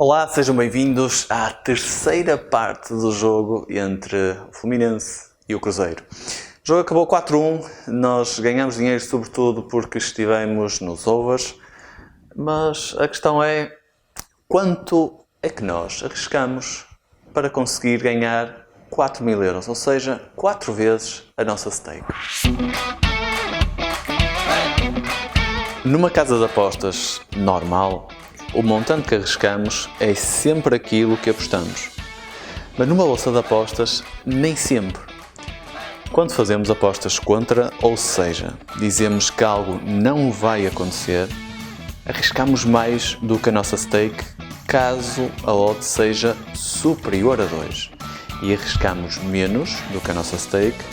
Olá, sejam bem-vindos à terceira parte do jogo entre o Fluminense e o Cruzeiro. O jogo acabou 4-1, nós ganhamos dinheiro sobretudo porque estivemos nos overs, mas a questão é quanto é que nós arriscamos para conseguir ganhar 4.000 euros, ou seja, 4 vezes a nossa stake. Numa casa de apostas normal, o montante que arriscamos é sempre aquilo que apostamos. Mas numa bolsa de apostas, nem sempre. Quando fazemos apostas contra, ou seja, dizemos que algo não vai acontecer, arriscamos mais do que a nossa stake caso a odd seja superior a 2 e arriscamos menos do que a nossa stake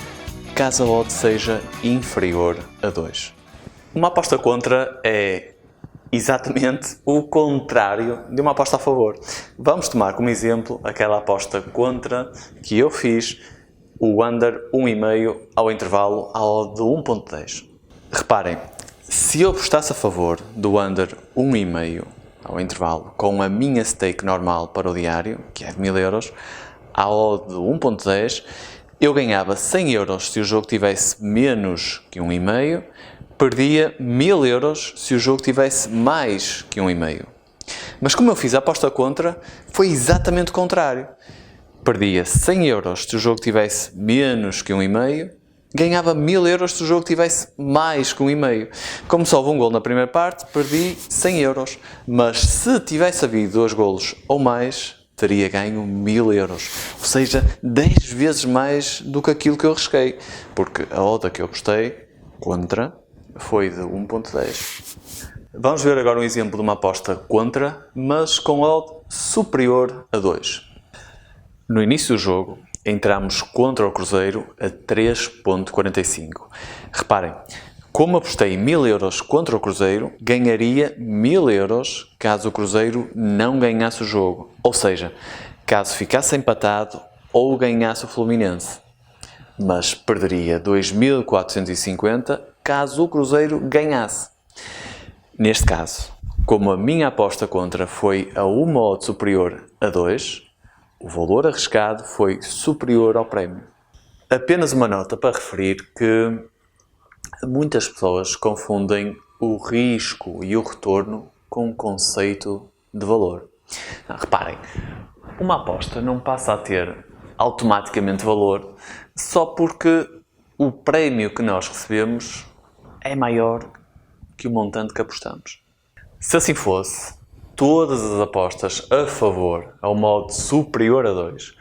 caso a odd seja inferior a 2. Uma aposta contra é exatamente o contrário de uma aposta a favor. Vamos tomar como exemplo aquela aposta contra que eu fiz, o under 1,5 ao intervalo ao de 1.10. Reparem, se eu apostasse a favor do under 1,5 ao intervalo com a minha stake normal para o diário, que é de 1.000 euros, ao de 1.10, eu ganhava 100 euros se o jogo tivesse menos que 1,5, perdia 1.000 euros se o jogo tivesse mais que 1,5. Mas como eu fiz a aposta contra, foi exatamente o contrário. Perdia 100 euros se o jogo tivesse menos que 1,5, ganhava 1.000 euros se o jogo tivesse mais que 1,5. Como só houve um gol na primeira parte, perdi 100 euros. Mas se tivesse havido 2 golos ou mais, teria ganho 1.000 euros. Ou seja, 10 vezes mais do que aquilo que eu arrisquei. Porque a odd que eu apostei contra foi de 1.10. Vamos ver agora um exemplo de uma aposta contra, mas com odd superior a 2. No início do jogo, entramos contra o Cruzeiro a 3.45. Reparem, como apostei 1.000 euros contra o Cruzeiro, ganharia 1.000 euros caso o Cruzeiro não ganhasse o jogo. Ou seja, caso ficasse empatado ou ganhasse o Fluminense. Mas perderia 2.450 caso o Cruzeiro ganhasse. Neste caso, como a minha aposta contra foi a uma odd superior a 2, o valor arriscado foi superior ao prémio. Apenas uma nota para referir que muitas pessoas confundem o risco e o retorno com o conceito de valor. Reparem, uma aposta não passa a ter automaticamente valor só porque o prémio que nós recebemos é maior que o montante que apostamos. Se assim fosse, todas as apostas a favor a uma odd superior a 2,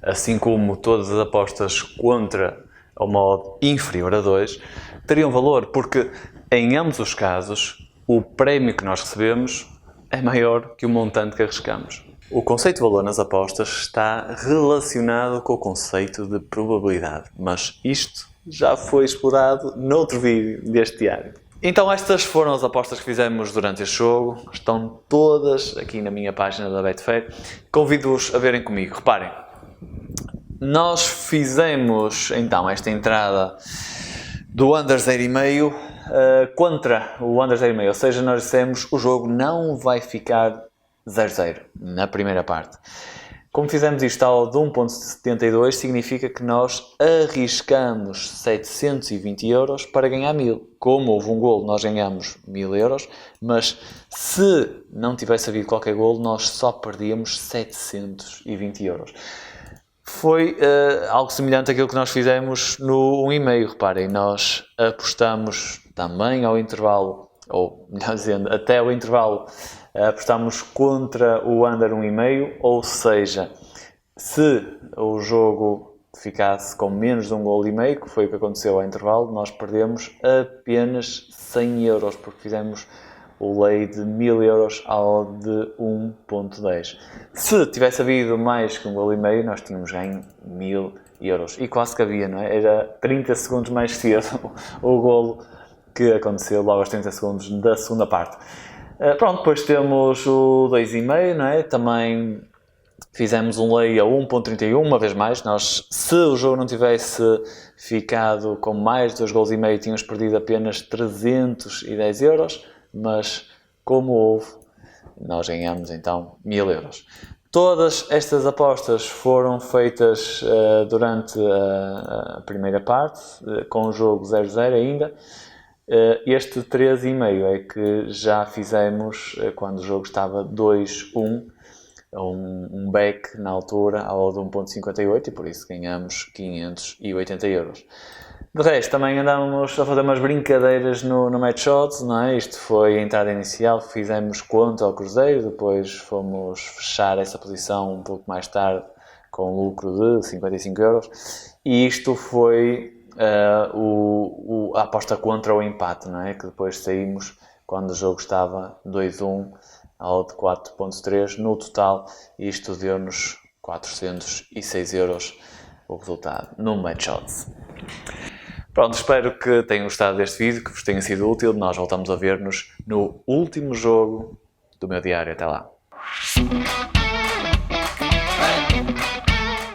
assim como todas as apostas contra a uma odd inferior a 2, teriam valor, porque em ambos os casos o prémio que nós recebemos é maior que o montante que arriscamos. O conceito de valor nas apostas está relacionado com o conceito de probabilidade, mas isto já foi explorado noutro vídeo deste diário. Então estas foram as apostas que fizemos durante este jogo, estão todas aqui na minha página da Betfair. Convido-vos a verem comigo. Reparem, nós fizemos então esta entrada do under 0,5 contra o under 0,5, ou seja, nós dissemos o jogo não vai ficar 0-0 na primeira parte. Como fizemos isto ao de 1.72, significa que nós arriscamos 720 euros para ganhar 1.000. Como houve um golo, nós ganhamos 1.000 euros, mas se não tivesse havido qualquer golo, nós só perdíamos 720 euros. Foi algo semelhante àquilo que nós fizemos no 1,5. Reparem, nós apostamos também ao intervalo, ou melhor dizendo, até ao intervalo, apostámos contra o under 1,5, ou seja, se o jogo ficasse com menos de 1,5 gol, que foi o que aconteceu ao intervalo, nós perdemos apenas 100 euros, porque fizemos o lay de 1.000 euros ao de 1.10. Se tivesse havido mais que 1,5 gol, nós tínhamos ganho 1.000 euros. E quase que havia, não é? Era 30 segundos mais cedo o golo que aconteceu logo aos 30 segundos da segunda parte. Pronto, depois temos o 2,5, não é? Também fizemos um lay a 1.31, uma vez mais. Nós, se o jogo não tivesse ficado com mais de 2,5 gols, tínhamos perdido apenas 310 euros, mas como houve nós ganhamos então 1000 euros. Todas estas apostas foram feitas durante a primeira parte, com o jogo 0-0 ainda. Este 3,5 é que já fizemos quando o jogo estava 2-1, um back na altura ao de 1.58 e por isso ganhamos 580 euros. De resto, também andámos a fazer umas brincadeiras no Match Odds, não é? Isto foi a entrada inicial, fizemos conta ao Cruzeiro, depois fomos fechar essa posição um pouco mais tarde com um lucro de 55 euros e isto foi a aposta contra o empate, não é? Que depois saímos quando o jogo estava 2-1 ao de 4.3, no total isto deu-nos 406 euros o resultado no Match Odds. Pronto, espero que tenham gostado deste vídeo, que vos tenha sido útil. Nós voltamos a ver-nos no último jogo do meu diário. Até lá!